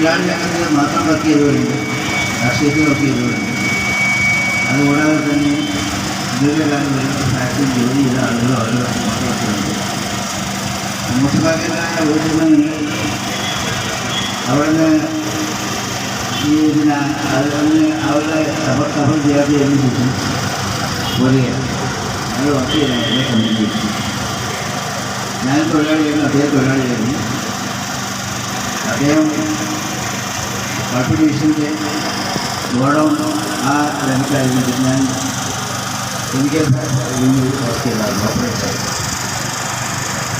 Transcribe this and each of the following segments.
തൊഴിലാളി സംഘത്തിൽ മാത്രം വർക്ക് ചെയ്തവരുണ്ട്, രാഷ്ട്രീയത്തിൽ വർക്ക് ചെയ്തവരുണ്ട്. അതുകൂടാതെ തന്നെ ദീർഘകാലം വരുന്ന ഫാക്ടറി ജോലി ചെയ്ത ആളുകളും അവരുടെ മക്കളൊക്കെയുണ്ട്. മോശഭാഗ്യമായ വീട്ടിൽ നിന്ന് നിങ്ങൾ അവിടുന്ന് അതിന് അവരുടെ കഫർ ചെയ്യാതെ ശേഷം പോലെയാണ് അത് വർക്ക് ചെയ്യണം. എന്നെ സംബന്ധിച്ചു ഞാൻ തൊഴിലാളിയായിരുന്നു, അദ്ദേഹം തൊഴിലാളിയായിരുന്നു. അദ്ദേഹം വാട്ടർ ഡിവിഷൻ്റെ ഗോഡൗൺ ആ രംഗത്തായിരുന്നു. ഞാൻ കെമിക്കൽ വർക്ക് ചെയ്തായിരുന്നു, ഓപ്പറേറ്റർ.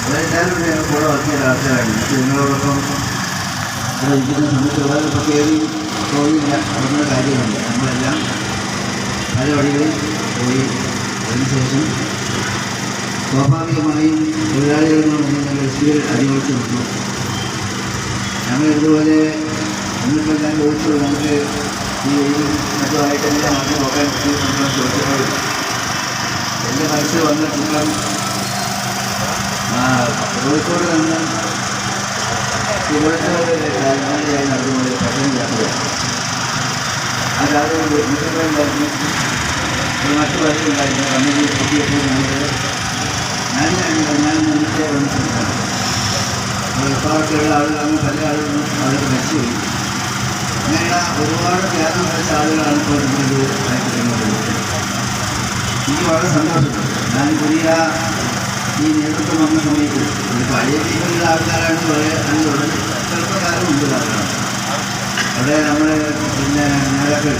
അതെല്ലാവരും കൂടെ വർക്ക് ചെയ്ത ആൾക്കാരാണ്. നിങ്ങളോടൊപ്പം ഇവിടെ ഇരിക്കുന്ന സമയത്ത് വേറെ കയറി പോയില്ല, അവരുടെ കാര്യമില്ല. നമ്മളെല്ലാം പല വഴികളിൽ പോയി അതിനുശേഷം സ്വാഭാവികമായും തൊഴിലാളികളിൽ നിന്ന് എസ്റ്റികൾ അടിമറിച്ച് നിന്നു. ഞങ്ങൾ ഇതുപോലെ ഇന്നിപ്പോൾ ഞാൻ ചോദിച്ചു, നമുക്ക് ഈ മറ്റുമായിട്ട് എല്ലാം വന്ന് നോക്കാൻ നമ്മൾ ചോദിച്ചപ്പോൾ എൻ്റെ മനസ്സിൽ വന്ന ചിത്രം കോഴിക്കോട് നിന്ന് തിരുവനന്തപുരത്തിനായി നടത്തുന്നത് പെട്ടെന്ന് യാത്രയാണ്. ആ രാവിലെ ഉണ്ടായിരുന്നു, ഒരു മറ്റു വഴിയുണ്ടായിരുന്നു. കമ്പനി പൊട്ടിയപ്പോൾ ഞാൻ മുന്നത്തെ വന്നിട്ടുണ്ടായിരുന്നു. എപ്പോഴൊക്കെയുള്ള ആളുകളാണ്, പല ആളുകളും അവിടെ മരിച്ചുപോയി. അങ്ങനെയുള്ള ഒരുപാട് ത്യാഗം വരച്ച ആളുകളാണ് ഇപ്പോൾ നമ്മളൊരു കാര്യത്തിലുള്ളത്. എനിക്ക് വളരെ സന്തോഷമുണ്ട്. ഞാൻ പുതിയ ഈ നേതൃത്വം വന്ന സമയത്ത് ഒരു പഴയ ടീമിലുള്ള ആൾക്കാരാണ് കുറേ അതിലുള്ള ചെറുപ്പക്കാരുമുണ്ട്. അവിടെ നമ്മുടെ നേതാക്കൾ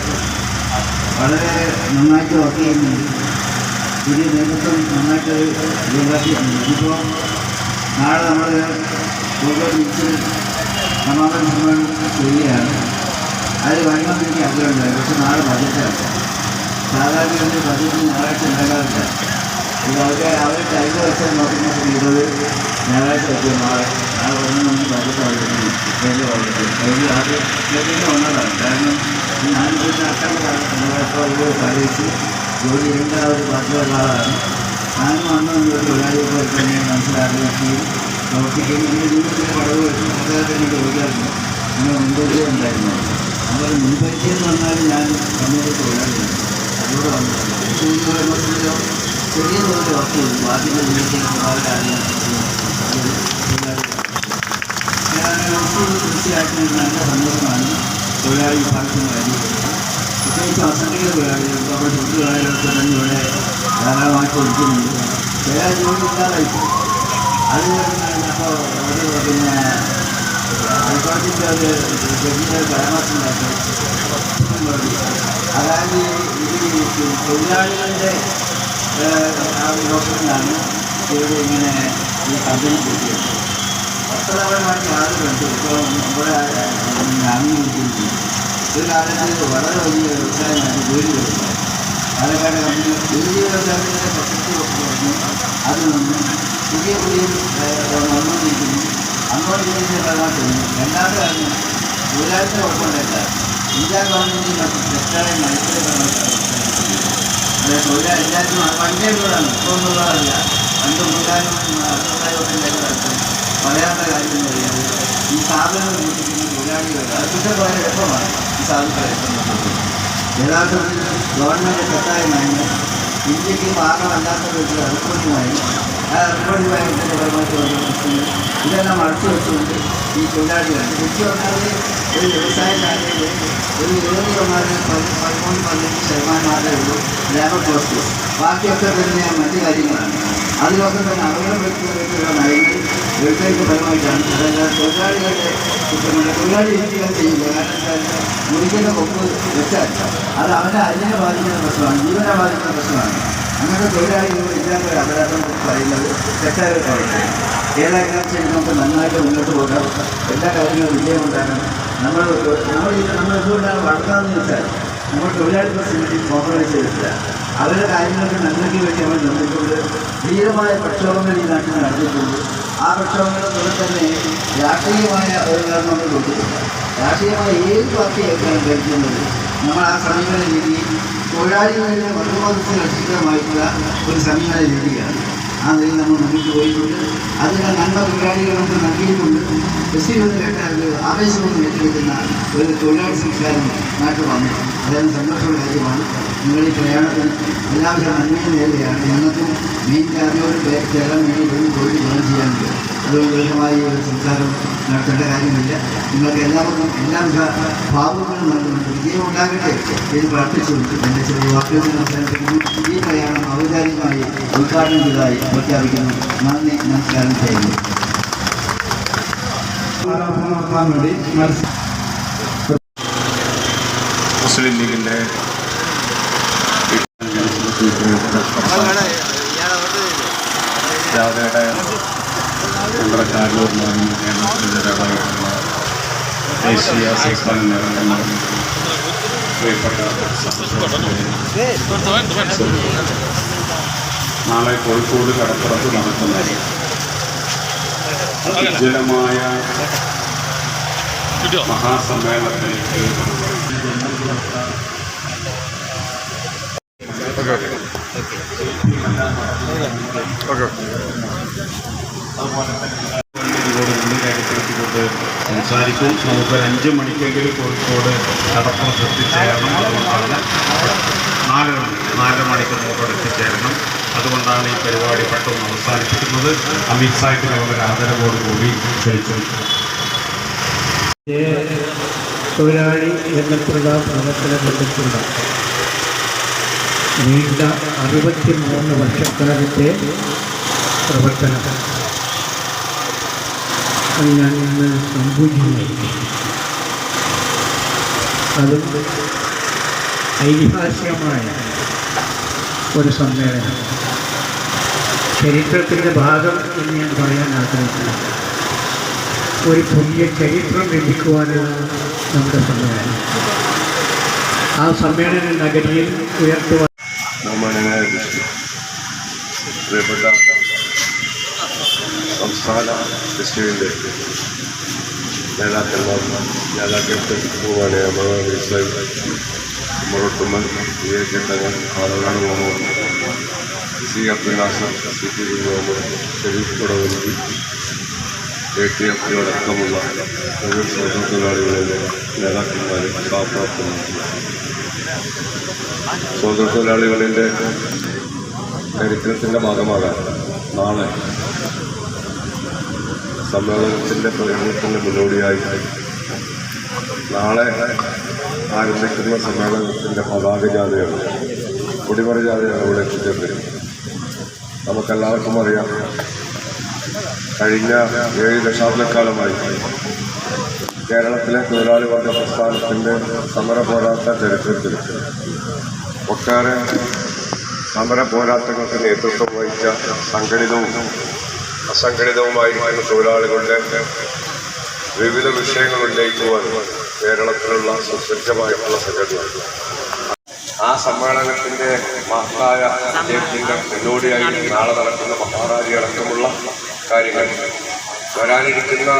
വളരെ നന്നായിട്ട് വർക്ക് ചെയ്യുന്നുണ്ട്. പുതിയ നേതൃത്വം നന്നായിട്ട് ഉണ്ടാക്കിയിട്ടുണ്ട്. ഇപ്പോൾ നാളെ നമ്മൾ കോഴിക്കോട് ബീച്ചിൽ സമാപന സമ്മേളനം ചെയ്യുകയാണ്. അതിൽ വരണമെന്ന് എനിക്ക് ആഗ്രഹമുണ്ടായി. പക്ഷെ നാളെ ബജറ്റാണ്. സാധാരണ ബജറ്റ് ഞായറാഴ്ച ഉണ്ടാകാറില്ല. ഇതൊക്കെ അവർ ടൈം വെച്ചാൽ നോക്കുന്ന സമയത്ത് ഞായറാഴ്ച പറ്റും. നാളെ വരണമെന്ന് ബജറ്റ് വളരെ ആദ്യം വന്നതാണ്. കാരണം ഞാനിപ്പോൾ അക്കൗണ്ട് ആലോചിച്ച് ജോലി ചെയ്യേണ്ട ഒരു ബാധ്യതയുള്ള ആളാണ്. ഞാനും അന്ന് ഒരു തൊഴിലാളികളെ തന്നെ മനസ്സിലാക്കുകയും പ്രവർത്തിക്കുകയും എൻ്റെ ജീവിതത്തിൻ്റെ പടവ് സർക്കാരൊക്കെ എനിക്ക് ചോദിക്കാറുണ്ട്. അങ്ങനെ മുൻപരിചയം ഉണ്ടായിരുന്നു. അതുപോലെ മുൻപരിചയം എന്ന് പറഞ്ഞാൽ ഞാൻ കമ്മ്യൂണിറ്റി തൊഴിലാളിയാണ്. അതിലൂടെ വന്നിട്ടുണ്ട്. ചെറിയ തോതിൽ വർക്ക് ചെയ്തു. ആദ്യത്തെ ജീവിതത്തിൽ ഒരുപാട് കാര്യങ്ങൾ തീർച്ചയായിട്ടും നല്ല സന്തോഷമാണ് തൊഴിലാളി വിഭാഗത്തിന് വേണ്ടിയിട്ടുള്ളത്. പ്രത്യേകിച്ച് അസംഘടിത തൊഴിലാളികൾക്ക്, നമ്മുടെ തൊഴിൽ തൊഴിലാളികൾക്ക് തന്നെ ഇവിടെ ധാരാളമായിട്ട് ഒഴിക്കുന്നുണ്ട്. ചില ജോലി ഇല്ലാതായിപ്പോൾ അത് കഴിഞ്ഞപ്പോൾ ഒരു ഹൈക്കോടതിൻ്റെ ഒരു ജഡ്ജിയുടെ പരാമർശമുണ്ടാക്കി. അതായത് ഈ തൊഴിലാളികളുടെ ഡോക്ടറിനാണ് ഇവിടെ ഇങ്ങനെ ഈ കമ്പനി കിട്ടിയത്. വസ്ത്രപരമായിട്ട് ആളുകളുണ്ട്. ഇപ്പോൾ നമ്മുടെ അംഗീകരിച്ചിരിക്കുന്നു. ഒരു കാലത്ത് വളരെ വലിയ വ്യവസായമായിട്ട് ജോലി വരുന്നത് പാലക്കാട് കമ്പനി ജോലി വ്യവസായത്തിൻ്റെ പ്രസക്തി പറഞ്ഞു. അതിൽ നിന്ന് പുതിയ വന്നുകൊണ്ടിരിക്കുന്നു. അങ്ങോട്ട് ചെയ്യുന്നതിന് രണ്ടാമത്തെ കാര്യം തൊഴിലാളിത്തെ കുഴപ്പമുണ്ടല്ല. ഇന്ത്യ ഗവൺമെൻറ് തെറ്റായ മത്സരമാണ്. അതായത് തൊഴിലാളി എല്ലാവർക്കും പണ്ടേയുള്ളതാണ്, ഇപ്പോൾ ഒന്നുള്ളതല്ല. പണ്ട് മുൻകാലം 1960 പറയാത്ത കാര്യം എന്ന് പറയുന്നത് ഈ സ്ഥാപനങ്ങൾ കൂട്ടിക്കുന്ന തൊഴിലാളികൾ അതൊക്കെ വളരെ എളുപ്പമാണ്. ഈ സ്ഥാപനങ്ങളെ യഥാർത്ഥത്തിൽ ഗവൺമെൻറ് തെറ്റായ നയങ്ങൾ ഇന്ത്യക്ക് ഭാഗമല്ലാത്ത വിധത്തിൽ റിപ്പോർട്ടുമായി റിപ്പോർട്ടുമായിട്ട് പരമായിട്ട് വന്ന പ്രശ്നങ്ങൾ ഇതെല്ലാം അടച്ചു വെച്ചുകൊണ്ട് ഈ തൊഴിലാളികൾ വെച്ച് പറഞ്ഞാൽ ഒരു വ്യവസായ മേഖലയിൽ ഒരു 13-15% മാത്രമേ ഉള്ളൂ ലേബർ കോസ്റ്റ്. ബാക്കിയൊക്കെ തന്നെ മറ്റു കാര്യങ്ങളാണ്. അതിലൊക്കെ തന്നെ അപകടം വ്യക്തിയുള്ള നയങ്ങൾ വ്യവസായിക പരമായിട്ടാണ്. അതായത് തൊഴിലാളികളുടെ കുറ്റങ്ങളുടെ തൊഴിലാളി രീതികൾ ചെയ്യില്ല. കാരണം മുറിക്കുന്ന കൊമ്പ് വെച്ചാൽ അത് അവൻ്റെ അരിനെ ബാധിക്കുന്ന പ്രശ്നമാണ്, ജീവനെ ബാധിക്കുന്ന പ്രശ്നമാണ്. അങ്ങനത്തെ തൊഴിലാളികൾ ഇല്ലാത്ത ഒരു അപരാധം പറയുന്നത് തെറ്റായ പ്രവർത്തനം. ഏതായാലും ചെയ്ത് നമുക്ക് നന്നായിട്ട് മുന്നോട്ട് പോകാം. എല്ലാ കാര്യങ്ങളും വിജയമുണ്ടാകണം. നമ്മൾ എന്തുകൊണ്ടാണ് വളർത്താമെന്ന് വെച്ചാൽ നമ്മൾ തൊഴിലാളി പ്രശ്നത്തിൽ കോംപ്രമൈസ് ചെയ്തിട്ടില്ല. അവരുടെ കാര്യങ്ങൾക്ക് നന്മയ്ക്ക് വേണ്ടി നമ്മൾ നിന്നിട്ടുണ്ട്. ധീരമായ പ്രക്ഷോഭങ്ങൾ ഈ നാട്ടിൽ നടത്തിയിട്ടുണ്ട്. ആ പ്രക്ഷോഭങ്ങളെ തന്നെ രാഷ്ട്രീയമായ ഒരു കാരണം നമ്മൾ കൊടുത്തിട്ടില്ല. രാഷ്ട്രീയമായ ഏത് പാർട്ടിയൊക്കെയാണ് കഴിക്കുന്നത് നമ്മൾ ആ സമീപന രീതി തൊഴിലാളികളുടെ വർഗബോധത്തിന് രക്ഷിതമായിട്ടുള്ള ഒരു സമീപന രീതിയാണ്. ആ നിലയിൽ നമ്മൾ മുന്നിട്ട് പോയിട്ടുണ്ട്. അതിനുള്ള നന്മ തൊഴിലാളികൾ നമുക്ക് നൽകിയിട്ടുണ്ട്. ബസ്സിലൊന്നും കേട്ടാൽ ആവേശമൊന്നും ഏറ്റെടുക്കുന്ന ഒരു തൊഴിലാളി സംസ്കാരം നാട്ടിൽ വന്നു. അതായത് സന്തോഷമുള്ള കാര്യമാണ്. നിങ്ങൾ ഈ പ്രയാണത്തിന് എല്ലാവിധ നന്മയും നേരെയാണ്. ഞങ്ങൾക്കും മെയിൻ ചാർജോട് ചേരാൻ വേണ്ടി തൊഴിൽ ജോലി ചെയ്യാനുണ്ട്. അതുകൊണ്ട് ദീർഘമായി ഒരു സംസാരം നടത്തേണ്ട കാര്യമില്ല. നിങ്ങൾക്ക് എല്ലാവർക്കും എല്ലാവിധ ഭാവങ്ങളും നൽകുന്നുണ്ട്. വിജയം ഉണ്ടാകട്ടെ എന്ന് പ്രാർത്ഥിച്ചുകൊണ്ട് എൻ്റെ ചെറിയ വാക്കുകൾ അവസാനിപ്പിക്കുന്നു. ഈ പ്രയാണം ഔപചാരികമായി ഉദ്ഘാടനം ചെയ്തതായി പ്രഖ്യാപിക്കുന്നു. നന്ദി, നമസ്കാരം ചെയ്യുന്നു. മുസ്ലിം ലീഗിൻ്റെ ജാഥയുടെ നമ്മുടെ കാരൂരിലാണ് കേരളത്തിൻ്റെതായിട്ടുള്ള ദേശീയ സംസ്ഥാന നേതാക്കന്മാർ പ്രിയപ്പെട്ട നാളെ കോഴിക്കോട് കടപ്പുറത്ത് നടക്കുന്ന ഉജ്ജ്വലമായ മഹാസമ്മേളനത്തിലേക്ക് ഇതിനോട് രേഖപ്പെടുത്തിക്കൊണ്ട് സംസാരിക്കും. നമുക്കൊരു 5 മണിക്കെങ്കിലും കോഴിക്കോട് കടപ്പുറത്ത് എത്തിച്ചേരണം. അതുകൊണ്ടാണ് 4 മണിക്ക് നമുക്കവിടെ എത്തിച്ചേരണം. അതുകൊണ്ടാണ് ഈ പരിപാടി പെട്ടെന്ന് അവസാനിപ്പിക്കുന്നത്. അമിത് സാഹിബിനെ വളരെ ആദരവോടുകൂടി ക്ഷണിച്ചു. തൊഴിലാളി രംഗത്തുള്ള പ്രവർത്തന ബന്ധത്തിലുള്ള നീണ്ട 63 വർഷക്കാലത്തെ പ്രവർത്തനം ഞാൻ ഇന്ന് സംപൂജ്യമായി. അതും ഐതിഹാസികമായ ഒരു സമ്മേളനം, ചരിത്രത്തിൻ്റെ ഭാഗം എന്ന് ഞാൻ പറയാൻ ആഗ്രഹിക്കുന്നു. ഒരു പുതിയ ചരിത്രം ലഭിക്കുവാനുള്ള നമ്മുടെ സമ്മേളനം. ആ സമ്മേളന നഗരിയിൽ ഉയർത്തുവാൻ പ്രിയപ്പെട്ട സംസ്ഥാന ഡിസ്ട്രിക്റ്റിൻ്റെ നേതാക്കൾക്ക് ബഹുമാനിയ മുറട്ടുമ്മൻ എ ചട്ടങ്ങൾ ആളുകളാണ് Muhammad C Abdul Nasser C P Muhammad Sharif തുടങ്ങി ATF-അടക്കമുള്ള തൊഴിൽ തൊഴിലാളികളിലെ നേതാക്കന്മാരും സഹപ്രവർത്തകരും തൊഴിലാളികളിൻ്റെ ചരിത്രത്തിൻ്റെ ഭാഗമാകാൻ നാളെ സമ്മേളനത്തിൻ്റെ പ്രകടനത്തിൻ്റെ മുന്നോടിയായി നാളെ ആരംഭിക്കുന്ന സമ്മേളനത്തിൻ്റെ പതാക ജാഥയാണ്, കൊടിമര ജാഥയാണ് ഇവിടെ എത്തിച്ചേർന്നത്. നമുക്കെല്ലാവർക്കും അറിയാം, കഴിഞ്ഞ 7 ദശാബ്ദക്കാലമായി കേരളത്തിലെ തൊഴിലാളി വർഗ പ്രസ്ഥാനത്തിൻ്റെ സമര പോരാട്ട ചരിത്രത്തിൽ ഒട്ടേറെ സമര പോരാട്ടങ്ങൾക്ക് നേതൃത്വം വഹിച്ച സംഘടിതവും അസംഘടിതവുമായിരിക്കുന്ന തൊഴിലാളികളുടെ വിവിധ വിഷയങ്ങൾ ഉന്നയിക്കുവാൻ കേരളത്തിലുള്ള സുസജ്ജമായിട്ടുള്ള സംഘടന. ആ സമ്മേളനത്തിൻ്റെ മഹത്തായ വിജയത്തിൻ്റെ മുന്നോടിയായി നാളെ നടക്കുന്ന മഹാറാലി അടക്കമുള്ള കാര്യങ്ങൾ, വരാനിരിക്കുന്ന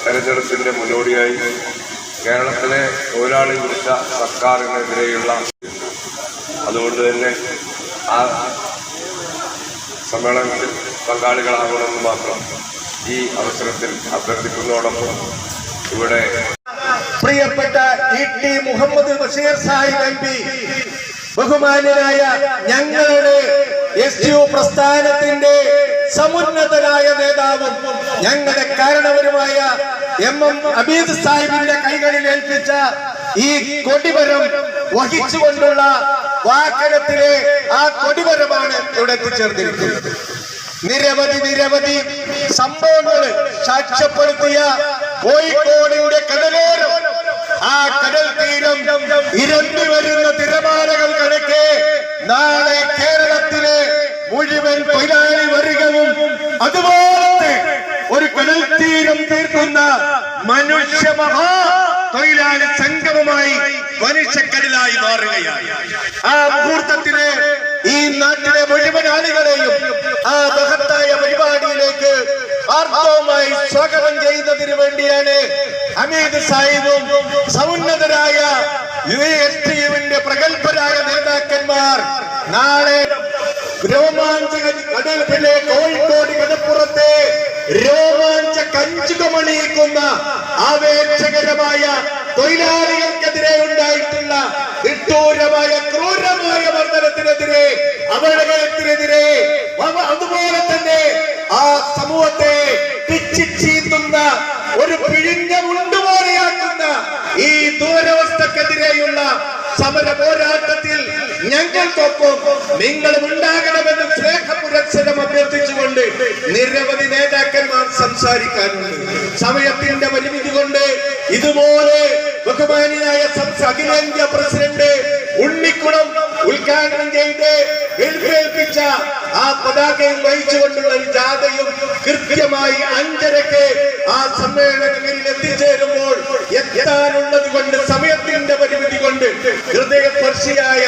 തെരഞ്ഞെടുപ്പിൻ്റെ മുന്നോടിയായി കേരളത്തിലെ തൊഴിലാളി വിരുദ്ധ സർക്കാരിനെതിരെയുള്ള, അതുകൊണ്ട് തന്നെ ആ സമ്മേളനത്തിൽ പങ്കാളികളാകണമെന്ന് മാത്രം ഈ അവസരത്തിൽ അഭ്യർത്ഥിക്കുന്നതോടൊപ്പം ഇവിടെ പ്രിയപ്പെട്ട ഇ.ടി. മുഹമ്മദ് ബഷീർ സാഹിബ് MP, ബഹുമാന്യനായ ഞങ്ങളുടെ STU പ്രസ്ഥാനത്തിന്റെ സമുന്നതനായ നേതാവും ഞങ്ങളുടെ കാരണവരുമായ MM അബീദ് സാഹിബിന്റെ കൈകളിൽ ഏൽപ്പിച്ച ഈ കൊടിമരം വഹിച്ചുകൊണ്ടുള്ള വാഹനത്തിലെ ആ കൊടിമരമാണ് ഇവിടെ എത്തിച്ചേർന്നിരിക്കുന്നത്. നിരവധി സംഭവങ്ങൾ സാക്ഷ്യപ്പെടുത്തിയ കോഴിക്കോടിന്റെ കടലോരം, ആ കടൽ തീരം ഇരമ്പി വരുന്ന തിരമാലകൾ കണക്കെ നാളെ കേരളത്തിലെ മുഴുവൻ തൊഴിലാളി വർഗവും അതുപോലത്തെ ഒരു കടൽ തീരം തീർക്കുന്ന മനുഷ്യ മഹാ തൊഴിലാളി സംഗമമായി മനുഷ്യക്കടലായി മാറുകയാണ്. ആ മുഹൂർത്തത്തിലെ ഈ നാട്ടിലെ മുഴുവൻ ആളുകളെയും ആ മഹത്തായ പരിപാടിയിലേക്ക് ആർദ്രവുമായി സ്വാഗതം ചെയ്യുന്നതിന് വേണ്ടിയാണ് ഹമീദ് സാഹിബും സമുന്നതരായ USTUവിന്റെ പ്രഗത്ഭരായ നേതാക്കന്മാർ നാളെ രോമാഞ്ചക കടൽപ്പിലെ കോഴിക്കോട് കടപ്പുറത്തെ രോമാഞ്ച കഞ്ചുകമണിയിക്കുന്ന ആവേശകരമായ തൊഴിലാളികൾക്കെതിരെ ഉണ്ടായിട്ടുള്ള നിഷ്ഠൂരമായ ക്രൂരമായ മർദ്ദനത്തിനെതിരെ അവഹേളനത്തിനെതിരെ അതുപോലെ തന്നെ ആ സമൂഹത്തെ പിച്ചിച്ചീന്തുന്ന ഒരു പിഴിഞ്ഞ മുണ്ടുപോലെയാക്കുന്ന ഈ ദുരവസ്ഥക്കെതിരെയുള്ള സമര പോരാട്ടത്തിൽ ഞങ്ങൾക്കൊപ്പം നിങ്ങളും ഉണ്ടാകണമെന്ന് സ്നേഹപുരസ്സരം അഭ്യർത്ഥിച്ചുകൊണ്ട് നിരവധി നേതാക്കന്മാർ സംസാരിക്കാനുണ്ട്. സമയത്തിന്റെ പരിമിതി കൊണ്ട് ഇതുപോലെ ബഹുമാനിയായ അഖിലേന്ത്യാ പ്രസിഡന്റ് ഉണ്ണിക്കുളം ഉദ്ഘാടനം ചെയ്ത് എഴുന്നേൽപ്പിച്ച ആ പതാകയും വഹിച്ചുകൊണ്ടുള്ള ഒരു ജാഥയും കൃത്യമായി 5:30 ആ സമ്മേളനങ്ങളിൽ എത്തിച്ചേരുമ്പോൾ എത്താനുള്ളത് കൊണ്ട് സമയത്തിന്റെ പരിമിതി കൊണ്ട് ഹൃദയസ്പർശിയായ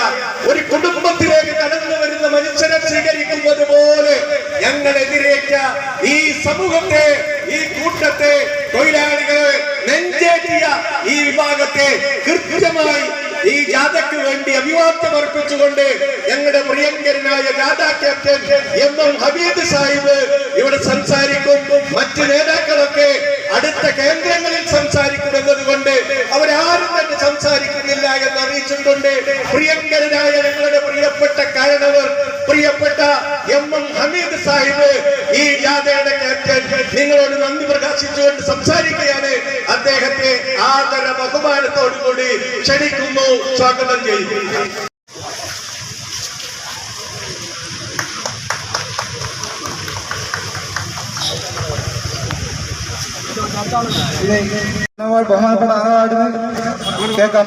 ഒരു കുടുംബത്തിലേക്ക് കടന്നു വരുന്ന മനുഷ്യരെ സ്വീകരിക്കുന്നത് പോലെ ഞങ്ങളെതിരേറ്റ ഈ സമൂഹത്തെ, ഈ കൂട്ടത്തെ, തൊഴിലാളികളെ നെഞ്ചേറ്റിയ ഈ വിഭാഗത്തെ കൃത്യമായി ഈ ജാഥയ്ക്ക് വേണ്ടി അഭിവാദ്യം അർപ്പിച്ചുകൊണ്ട് ഞങ്ങളുടെ പ്രിയങ്കരനായ ജാഥാ ക്യാപ്റ്റൻ എം ഹമീദ് സാഹിബ് ഇവിടെ സംസാരിക്കും. മറ്റ് നേതാക്കളൊക്കെ അടുത്ത കേന്ദ്രങ്ങളിൽ സംസാരിക്കുമെന്നതുകൊണ്ട് അവരാരും തന്നെ സംസാരിക്കുന്നില്ല എന്ന് അറിയിച്ചുകൊണ്ട് പ്രിയങ്കരനായ ഞങ്ങളുടെ പ്രിയപ്പെട്ട കാരണവർ പ്രിയപ്പെട്ട എം ഹമീദ് സാഹിബ് ഈ ജാഥയുടെ ക്യാപ്റ്റൻ നിങ്ങളോട് നന്ദി പ്രകാശിച്ചുകൊണ്ട് സംസാരിക്കുകയാണ്. അദ്ദേഹത്തെ ആദര ബഹുമാനത്തോടുകൂടി ക്ഷണിക്കുന്നു, സ്വാഗതം ചെയ്യുന്നു. ബഹുമാനപ്പെട്ട ആറാടിന് കേൾക്കാൻ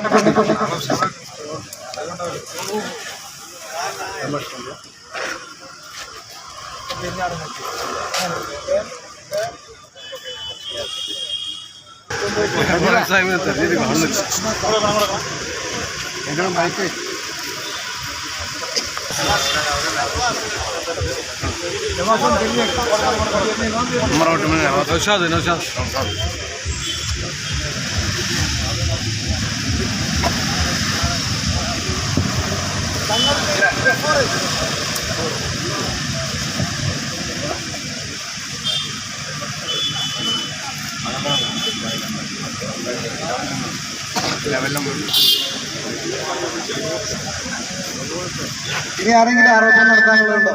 ഇനി ആരെങ്കിലും ആരോപണം നടത്താനുള്ളതുണ്ടോ?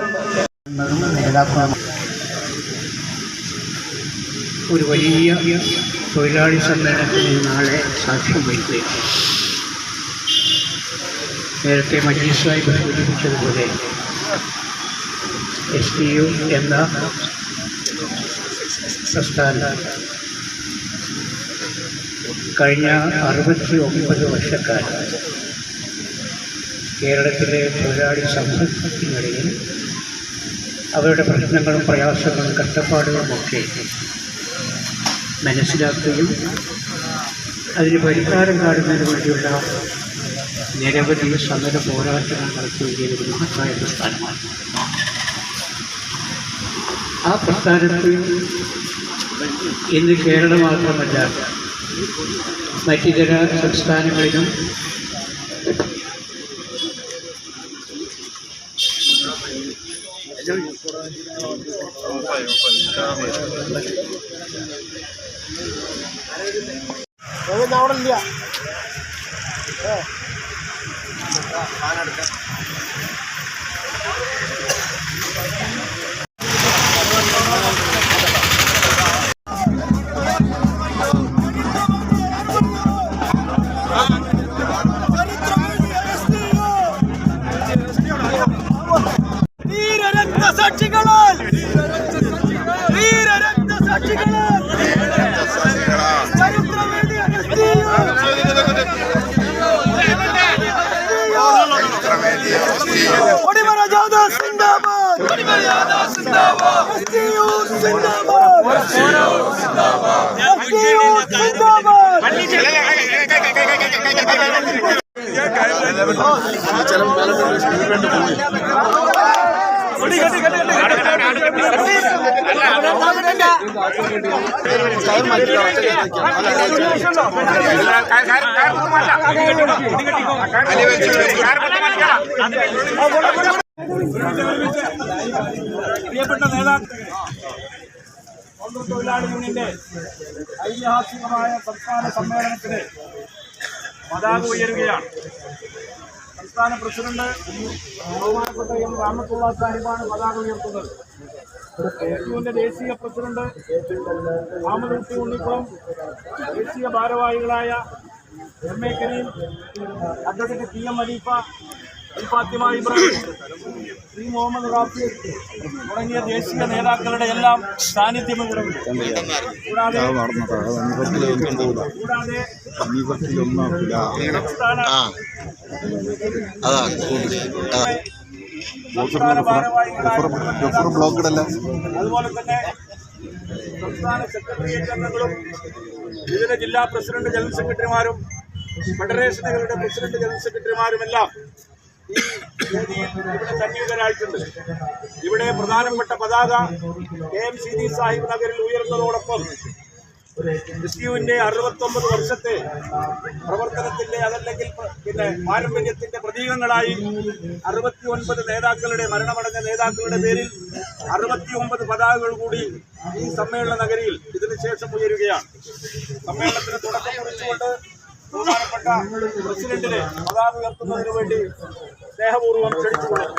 ഒരു വലിയ തൊഴിലാളി സമ്മേളനത്തിന് നാളെ സാക്ഷ്യം വഹിക്കുകയാണ്. നേരത്തെ മജീദ് സാഹിബ് സൂചിപ്പിച്ചതുപോലെ STU എന്ന പ്രസ്ഥാനം കഴിഞ്ഞ 69 വർഷക്കാലം കേരളത്തിലെ തൊഴിലാളി സമൂഹത്തിനിടയിൽ അവരുടെ പ്രശ്നങ്ങളും പ്രയാസങ്ങളും കഷ്ടപ്പാടുകളുമൊക്കെ മനസ്സിലാക്കുകയും അതിന് പരിഹാരം കാണുന്നതിന് വേണ്ടിയുള്ള നിരവധി സമര പോരാട്ടങ്ങൾ നടത്തുകയും ചെയ്ത ഒരു മഹത്തായ പ്രസ്ഥാനമാണ്. ആ പ്രസ്ഥാനത്തിൽ ഇന്ന് കേരളം മാത്രമല്ല മറ്റിതര സംസ്ഥാനങ്ങളിലും അവിടെ പ്രിയപ്പെട്ട നേതാക്കളെ, കോൺഗ്രസ് തൊഴിലാളി യൂണിയന്റെ ഐതിഹാസികമായ സംസ്ഥാന സമ്മേളനത്തിന് പതാക ഉയരുകയാണ്. സംസ്ഥാന പ്രസിഡന്റ് ബഹുമാനപ്പെട്ട എം രാമത്തുള്ള സാഹിബാണ് പതാക ഉയർത്തുന്നത്. യുടെ ദേശീയ പ്രസിഡന്റ് ആമദൂട്ടി ഉണ്ണിക്കുളം, ദേശീയ ഭാരവാഹികളായ M A Kareem, advocate P M Aleefa, Fathima Ibrahim, Shri Muhammad Rafi തുടങ്ങിയ ദേശീയ നേതാക്കളുടെ എല്ലാം സാന്നിധ്യം കൂടാതെ സംസ്ഥാന ഭാരവാഹികളായ അതുപോലെ തന്നെ സംസ്ഥാന സെക്രട്ടേറിയറ്റ് അംഗങ്ങളും വിവിധ ജില്ലാ പ്രസിഡന്റ് ജനറൽ സെക്രട്ടറിമാരും ഫെഡറേഷനുകളുടെ പ്രസിഡന്റ് ജനറൽ സെക്രട്ടറിമാരുമെല്ലാം ഈ വേദിയിൽ ഇവിടെ സന്നിഹിതരായിട്ടുണ്ട്. ഇവിടെ പ്രധാനപ്പെട്ട പതാക KMCD സാഹിബ് നഗറിൽ ഉയർന്നതോടൊപ്പം SU-ന്റെ 69 വർഷത്തെ പ്രവർത്തനത്തിന്റെ അതല്ലെങ്കിൽ പാരമ്പര്യത്തിന്റെ പ്രതീകങ്ങളായി 69 നേതാക്കളുടെ മരണമടഞ്ഞ നേതാക്കളുടെ പേരിൽ 69 പതാകകൾ കൂടി ഈ സമ്മേളന നഗരിയിൽ ഇതിനുശേഷം ഉയരുകയാണ്. സമ്മേളനത്തിന് തുടക്കം കുറിച്ചുകൊണ്ട് ബഹുമാനപ്പെട്ട പ്രസിഡന്റിനെ പതാക ഉയർത്തുന്നതിന് വേണ്ടി സ്നേഹപൂർവ്വം ക്ഷണിച്ചുകൊള്ളുന്നു.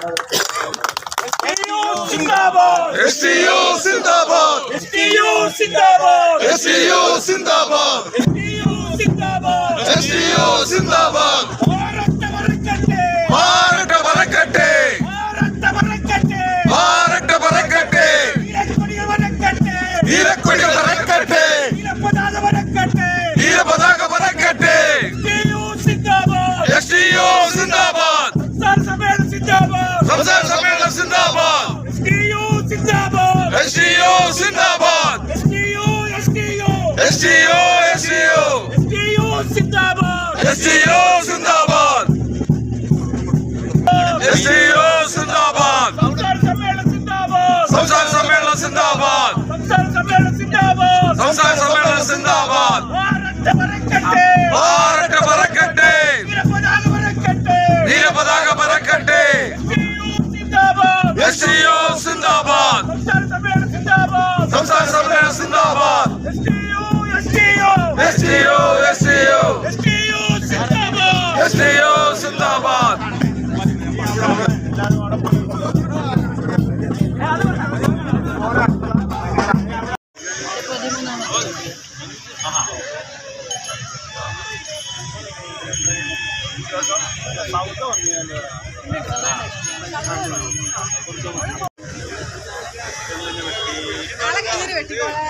വെട്ടിക്കോളെ